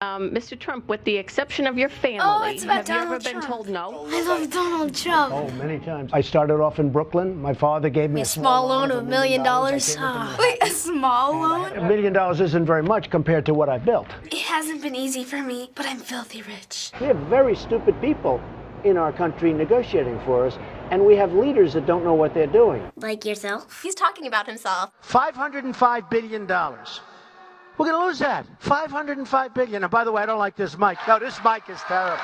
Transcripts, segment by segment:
Mr. Trump, with the exception of your family, it's about have you ever Donald been Trump. told no? I love Donald Trump. Oh, many times. I started off in Brooklyn. My father gave me A small loan of $1 million. Wait, a small loan? $1 million isn't very much compared to what I built. It hasn't been easy for me, but I'm filthy rich. We have very stupid people in our country negotiating for us, and we have leaders that don't know what they're doing. Like yourself? He's talking about himself. $505 billion. We're going to lose that. $505 billion. And by the way, I don't like this mic. No, this mic is terrible.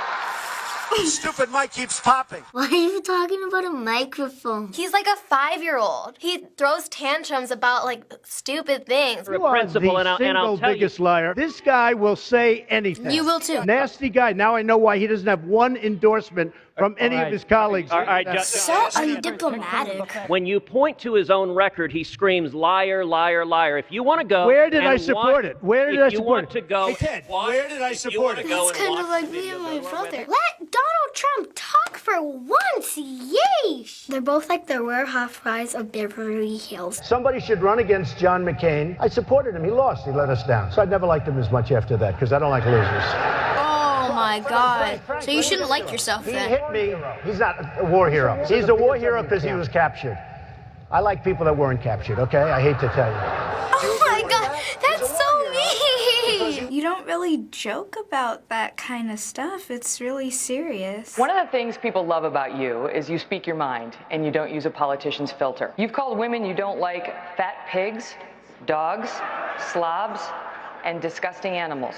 Stupid mic keeps popping. Why are you talking about a microphone? He's like a 5-year-old. He throws tantrums about like stupid things. You are principal, the and I'll single tell you- biggest liar. This guy will say anything. You will too. Nasty guy. Now I know why he doesn't have one endorsement from any of his colleagues. All right, So undiplomatic. when you point to his own record, he screams, liar, liar, liar. If you want to go... Where did I and support want- it? Where did I If you support want it? to go... Hey, Ted, watch- where did I if you support wanna it? go It's and kind watch of like the me video and my of brother. women- Let Donald Trump talk for once, yeesh! They're both like the Rare Housewives of Beverly Hills. Somebody should run against John McCain. I supported him. He lost. He let us down. So I never liked him as much after that because I don't like losers. Oh my God. So you shouldn't like yourself He then. hit me. He's not a war hero. He's a war hero because he was captured. I like people that weren't captured, okay? I hate to tell you. Oh my God, that's so mean! You don't really joke about that kind of stuff. It's really serious. One of the things people love about you is you speak your mind and you don't use a politician's filter. You've called women you don't like fat pigs, dogs, slobs, and disgusting animals.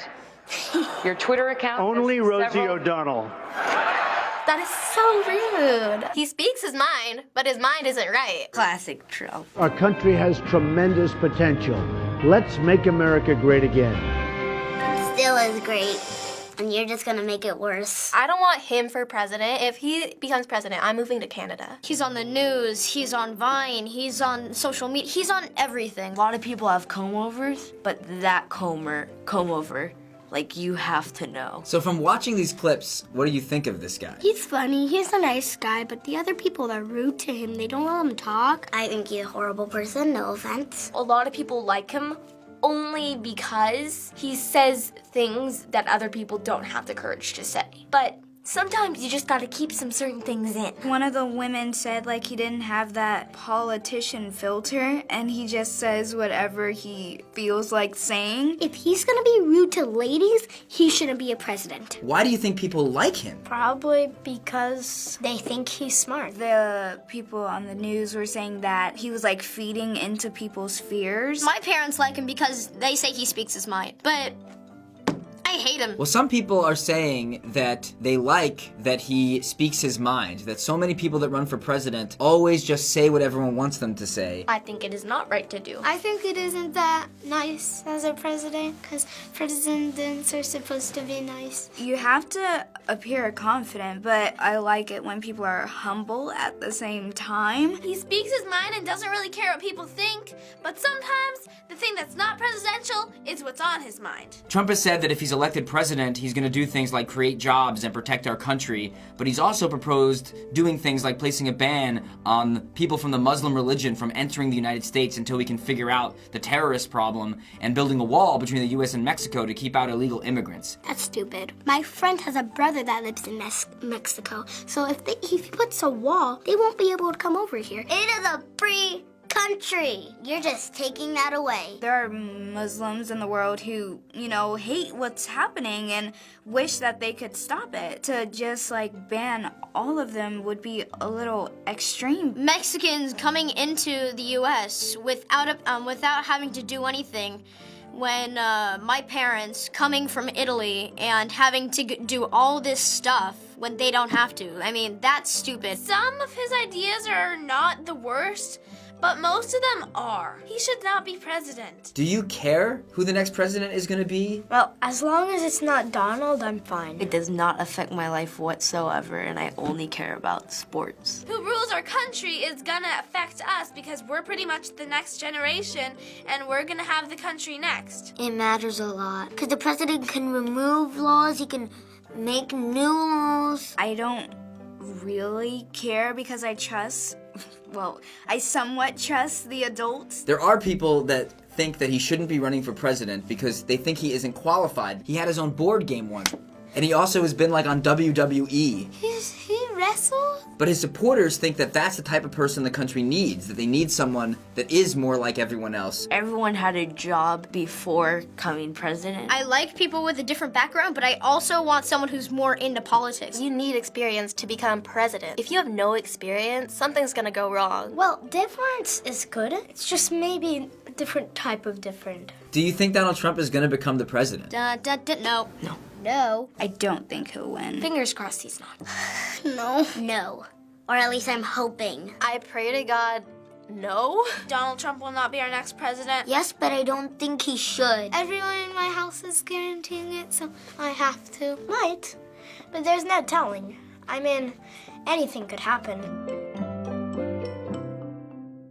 Your Twitter account... Only has Rosie several- O'Donnell. That is so rude. He speaks his mind, but his mind isn't right. Classic Trump. Our country has tremendous potential. Let's make America great again. Still is great. And you're just gonna make it worse. I don't want him for president. If he becomes president, I'm moving to Canada. He's on the news, he's on Vine, he's on social media, he's on everything. A lot of people have comb-overs, but that comb-over, like, you have to know. So from watching these clips, what do you think of this guy? He's funny, he's a nice guy, but the other people are rude to him. They don't let him talk. I think he's a horrible person, no offense. A lot of people like him only because he says things that other people don't have the courage to say. But sometimes you just gotta keep some certain things in. One of the women said like he didn't have that politician filter and he just says whatever he feels like saying. If he's gonna be rude to ladies, he shouldn't be a president. Why do you think people like him? Probably because they think he's smart. The people on the news were saying that he was like feeding into people's fears. My parents like him because they say he speaks his mind, but I hate him. Well, some people are saying that they like that he speaks his mind, that so many people that run for president always just say what everyone wants them to say. I think it is not right to do. I think it isn't that nice as a president, because presidents are supposed to be nice. You have to appear confident, but I like it when people are humble at the same time. He speaks his mind and doesn't really care what people think, but sometimes the thing that's not presidential is what's on his mind. Trump has said that if he's elected president, he's going to do things like create jobs and protect our country, but he's also proposed doing things like placing a ban on people from the Muslim religion from entering the United States until we can figure out the terrorist problem, and building a wall between the U.S. and Mexico to keep out illegal immigrants. That's stupid. My friend has a brother that lives in Mexico, so if he puts a wall, they won't be able to come over here. It is a free country. You're just taking that away. There are Muslims in the world who, hate what's happening and wish that they could stop it. To just like ban all of them would be a little extreme. Mexicans coming into the U.S. without having to do anything. When my parents coming from Italy and having to do all this stuff when they don't have to. I mean, that's stupid. Some of his ideas are not the worst, but most of them are. He should not be president. Do you care who the next president is going to be? Well, as long as it's not Donald, I'm fine. It does not affect my life whatsoever, and I only care about sports. Who rules our country is gonna affect us because we're pretty much the next generation and we're gonna have the country next. It matters a lot. Because the president can remove laws, he can make new laws. I don't really care because I somewhat trust the adults. There are people that think that he shouldn't be running for president because they think he isn't qualified. He had his own board game once. And he also has been like on WWE. He wrestled? But his supporters think that that's the type of person the country needs, that they need someone that is more like everyone else. Everyone had a job before coming president. I like people with a different background, but I also want someone who's more into politics. You need experience to become president. If you have no experience, something's gonna go wrong. Well, difference is good. It's just maybe a different type of different. Do you think Donald Trump is going to become the president? No. No. I don't think he'll win. Fingers crossed he's not. No. No. Or at least I'm hoping. I pray to God, no. Donald Trump will not be our next president. Yes, but I don't think he should. Everyone in my house is guaranteeing it, so I have to. Might. But there's no telling. I mean, anything could happen.